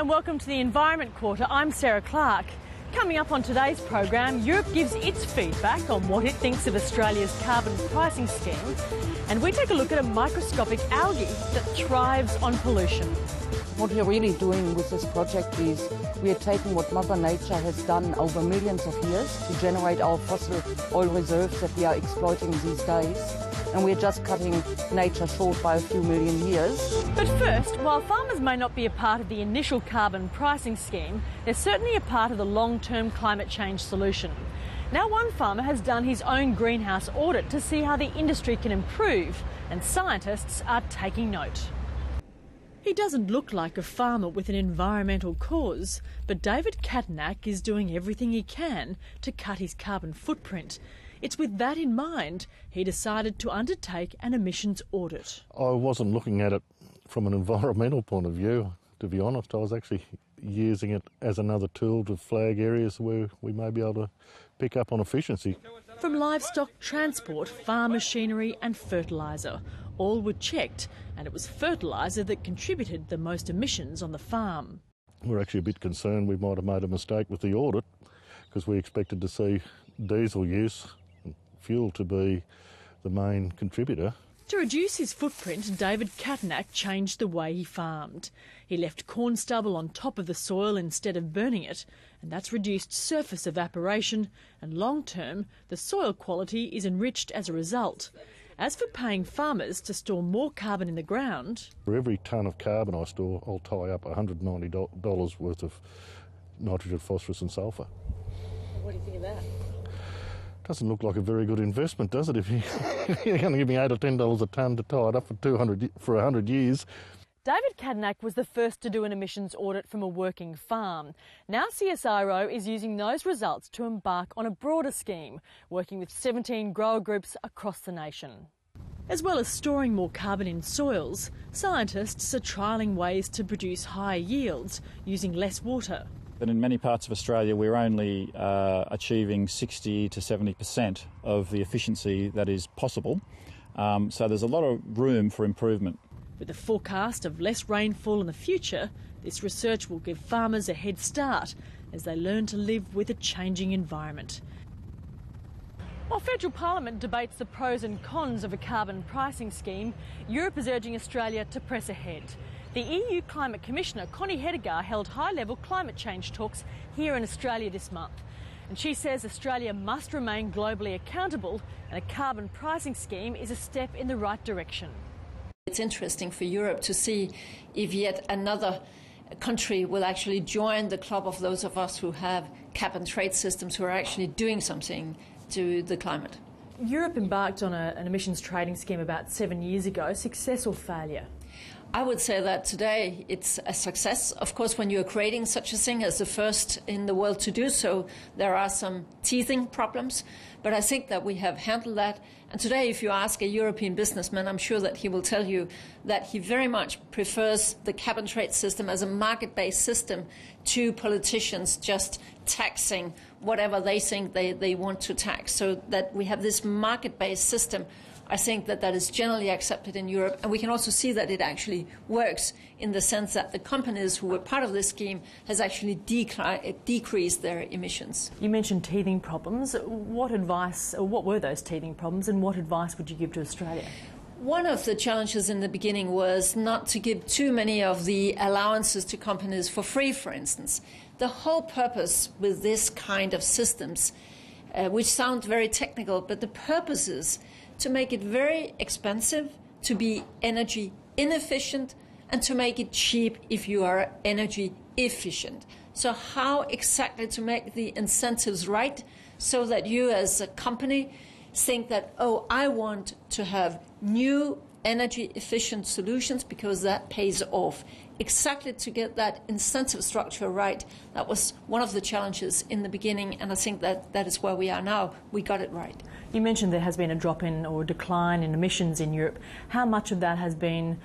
and welcome to the Environment Quarter. I'm Sarah Clark. Coming up on today's program, Europe gives its feedback on what it thinks of Australia's carbon pricing scheme, and we take a look at a microscopic algae that thrives on pollution. What we're really doing with this project is we are taking what Mother Nature has done over millions of years to generate our fossil oil reserves that we are exploiting these days, and we're just cutting nature short by a few million years. But first, while farmers may not be a part of the initial carbon pricing scheme, they're certainly a part of the long-term climate change solution. Now one farmer has done his own greenhouse audit to see how the industry can improve, and scientists are taking note. He doesn't look like a farmer with an environmental cause, but David Katanak is doing everything he can to cut his carbon footprint. It's with that in mind he decided to undertake an emissions audit. I wasn't looking at it from an environmental point of view, to be honest. I was actually using it as another tool to flag areas where we may be able to pick up on efficiency. From livestock transport, farm machinery and fertiliser, all were checked, and it was fertiliser that contributed the most emissions on the farm. We're actually a bit concerned we might have made a mistake with the audit, because we expected to see diesel use, fuel to be the main contributor. To reduce his footprint, David Katanak changed the way he farmed. He left corn stubble on top of the soil instead of burning it, and that's reduced surface evaporation, and long-term, the soil quality is enriched as a result. As for paying farmers to store more carbon in the ground... For every tonne of carbon I store, I'll tie up $190 worth of nitrogen, phosphorus and sulphur. What do you think of that? Doesn't look like a very good investment, does it? If you're going to give me $8 or $10 a tonne to tie it up for 100 years. David Katanak was the first to do an emissions audit from a working farm. Now CSIRO is using those results to embark on a broader scheme, working with 17 grower groups across the nation. As well as storing more carbon in soils, scientists are trialling ways to produce higher yields using less water. But in many parts of Australia, we're only achieving 60 to 70% of the efficiency that is possible. So there's a lot of room for improvement. With a forecast of less rainfall in the future, this research will give farmers a head start as they learn to live with a changing environment. While Federal Parliament debates the pros and cons of a carbon pricing scheme, Europe is urging Australia to press ahead. The EU Climate Commissioner, Connie Hedegaard, held high-level climate change talks here in Australia this month. And she says Australia must remain globally accountable, and a carbon pricing scheme is a step in the right direction. It's interesting for Europe to see if yet another country will actually join the club of those of us who have cap and trade systems who are actually doing something to the climate. Europe embarked on an emissions trading scheme about 7 years ago. Success or failure? I would say that today it's a success. Of course, when you're creating such a thing as the first in the world to do so, there are some teething problems. But I think that we have handled that. And today, if you ask a European businessman, I'm sure that he will tell you that he very much prefers the cap and trade system as a market-based system to politicians just taxing whatever they think they want to tax. So that we have this market-based system, I think that is generally accepted in Europe, and we can also see that it actually works in the sense that the companies who were part of this scheme has actually decreased their emissions. You mentioned teething problems. What were those teething problems, and what advice would you give to Australia? One of the challenges in the beginning was not to give too many of the allowances to companies for free, for instance. The whole purpose with this kind of systems, which sound very technical, but the purpose is to make it very expensive, to be energy inefficient, and to make it cheap if you are energy efficient. So how exactly to make the incentives right so that you as a company think that, oh, I want to have new energy efficient solutions because that pays off. Exactly to get that incentive structure right, that was one of the challenges in the beginning, and I think that is where we are now. We got it right. You mentioned there has been a drop in or decline in emissions in Europe. How much of that has been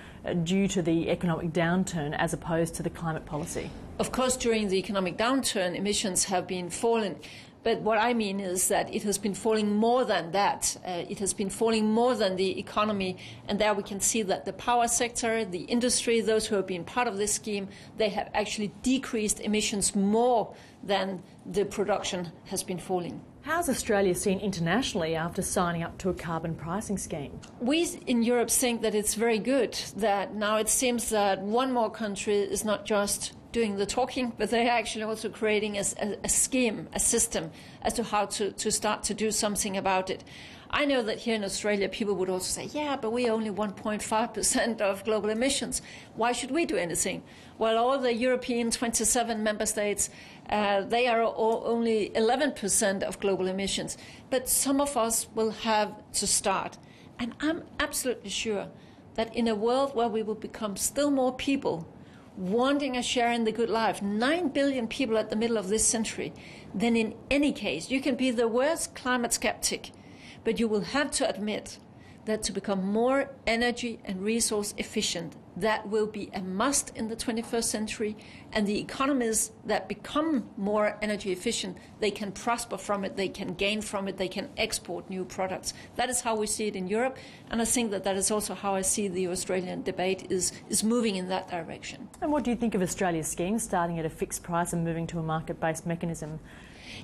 due to the economic downturn as opposed to the climate policy? Of course, during the economic downturn, emissions have been falling. But what I mean is that it has been falling more than that. It has been falling more than the economy. And there we can see that the power sector, the industry, those who have been part of this scheme, they have actually decreased emissions more than the production has been falling. How's Australia seen internationally after signing up to a carbon pricing scheme? We in Europe think that it's very good that now it seems that one more country is not just doing the talking, but they're actually also creating a scheme, a system as to how to start to do something about it. I know that here in Australia people would also say, yeah, but we're only 1.5% of global emissions. Why should we do anything? Well, all the European 27 member states, they are only 11% of global emissions. But some of us will have to start. And I'm absolutely sure that in a world where we will become still more people wanting a share in the good life, 9 billion people at the middle of this century, then in any case, you can be the worst climate skeptic, but you will have to admit that to become more energy and resource efficient, that will be a must in the 21st century, and the economies that become more energy efficient, they can prosper from it, they can gain from it, they can export new products. That is how we see it in Europe, and I think that that is also how I see the Australian debate is moving in that direction. And what do you think of Australia's scheme, starting at a fixed price and moving to a market-based mechanism?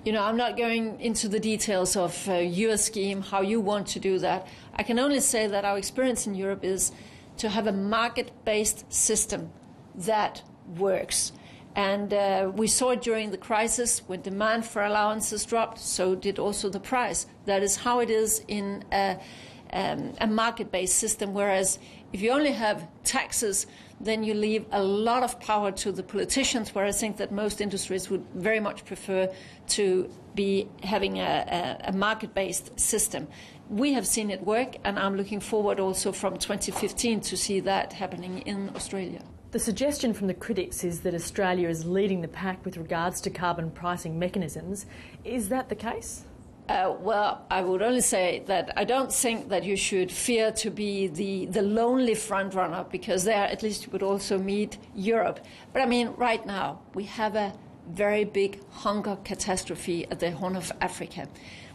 You know, I'm not going into the details of your scheme, how you want to do that. I can only say that our experience in Europe is to have a market-based system that works. And we saw it during the crisis when demand for allowances dropped, so did also the price. That is how it is in a market-based system, whereas if you only have taxes, then you leave a lot of power to the politicians, where I think that most industries would very much prefer to be having a market-based system. We have seen it work, and I'm looking forward also from 2015 to see that happening in Australia. The suggestion from the critics is that Australia is leading the pack with regards to carbon pricing mechanisms. Is that the case? Well, I would only say that I don't think that you should fear to be the lonely front-runner, because there at least you would also meet Europe. But I mean, right now we have a very big hunger catastrophe at the Horn of Africa.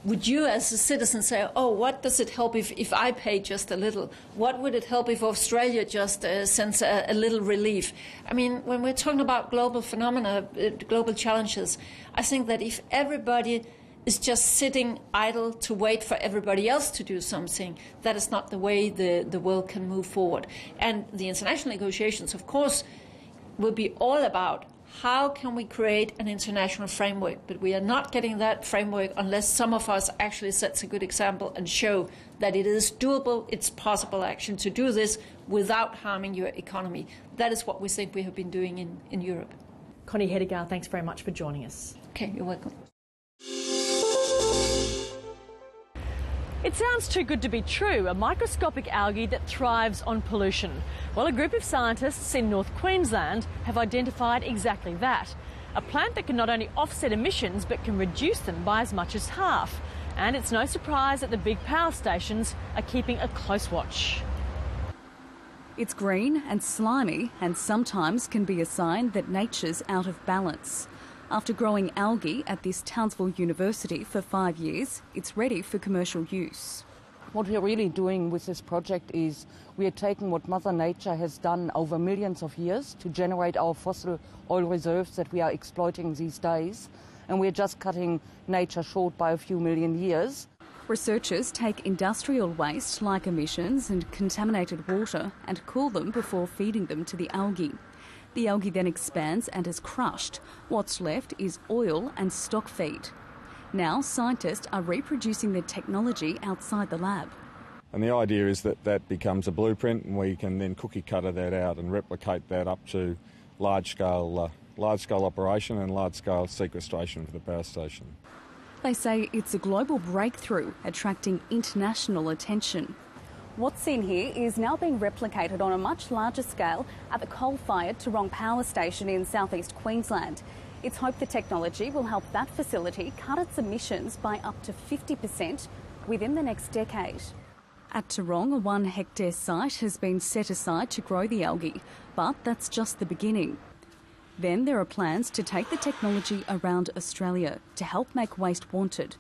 Would you as a citizen say, oh, what does it help if I pay just a little? What would it help if Australia just sends a little relief? I mean, when we're talking about global phenomena, global challenges, I think that if everybody is just sitting idle to wait for everybody else to do something, that is not the way the world can move forward. And the international negotiations, of course, will be all about how can we create an international framework. But we are not getting that framework unless some of us actually sets a good example and show that it is doable, it's possible action to do this without harming your economy. That is what we think we have been doing in Europe. Connie Hedegaard, thanks very much for joining us. Okay, you're welcome. It sounds too good to be true, a microscopic algae that thrives on pollution. Well, a group of scientists in North Queensland have identified exactly that. A plant that can not only offset emissions but can reduce them by as much as half. And it's no surprise that the big power stations are keeping a close watch. It's green and slimy, and sometimes can be a sign that nature's out of balance. After growing algae at this Townsville University for 5 years, it's ready for commercial use. What we're really doing with this project is we are taking what Mother Nature has done over millions of years to generate our fossil oil reserves that we are exploiting these days, and we're just cutting nature short by a few million years. Researchers take industrial waste like emissions and contaminated water and cool them before feeding them to the algae. The algae then expands and is crushed. What's left is oil and stock feed. Now scientists are reproducing the technology outside the lab. And the idea is that that becomes a blueprint, and we can then cookie cutter that out and replicate that up to large-scale operation and large-scale sequestration for the power station. They say it's a global breakthrough, attracting international attention. What's seen here is now being replicated on a much larger scale at the coal-fired Tarong Power Station in southeast Queensland. It's hoped the technology will help that facility cut its emissions by up to 50% within the next decade. At Tarong, a 1 hectare site has been set aside to grow the algae, but that's just the beginning. Then there are plans to take the technology around Australia to help make waste wanted.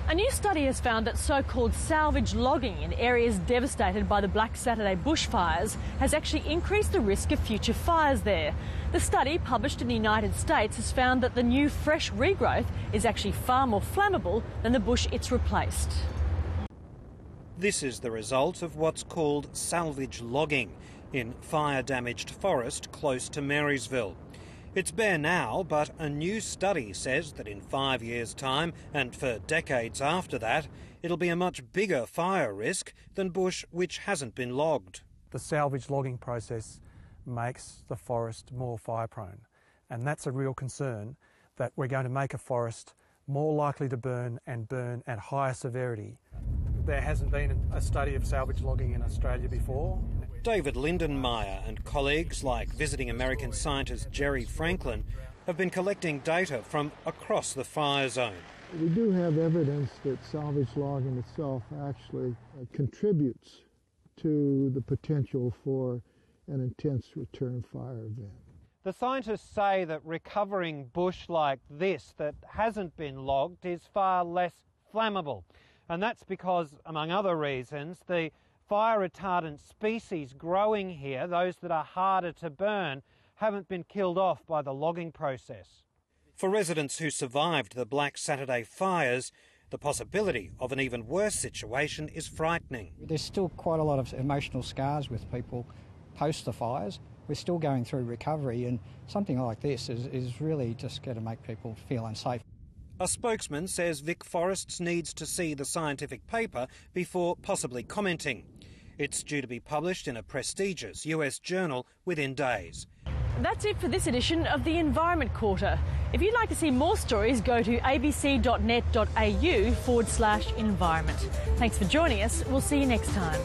A new study has found that so-called salvage logging in areas devastated by the Black Saturday bushfires has actually increased the risk of future fires there. The study, published in the United States, has found that the new fresh regrowth is actually far more flammable than the bush it's replaced. This is the result of what's called salvage logging in fire-damaged forest close to Marysville. It's bare now, but a new study says that in 5 years' time, and for decades after that, it'll be a much bigger fire risk than bush which hasn't been logged. The salvage logging process makes the forest more fire-prone, and that's a real concern, that we're going to make a forest more likely to burn and burn at higher severity. There hasn't been a study of salvage logging in Australia before. David Lindenmayer and colleagues like visiting American scientist Jerry Franklin have been collecting data from across the fire zone. We do have evidence that salvage logging itself actually contributes to the potential for an intense return fire event. The scientists say that recovering bush like this that hasn't been logged is far less flammable. And that's because, among other reasons, the fire retardant species growing here, those that are harder to burn, haven't been killed off by the logging process. For residents who survived the Black Saturday fires, the possibility of an even worse situation is frightening. There's still quite a lot of emotional scars with people post the fires. We're still going through recovery, and something like this is really just going to make people feel unsafe. A spokesman says Vic Forests needs to see the scientific paper before possibly commenting. It's due to be published in a prestigious US journal within days. That's it for this edition of the Environment Quarter. If you'd like to see more stories, go to abc.net.au/environment. Thanks for joining us. We'll see you next time.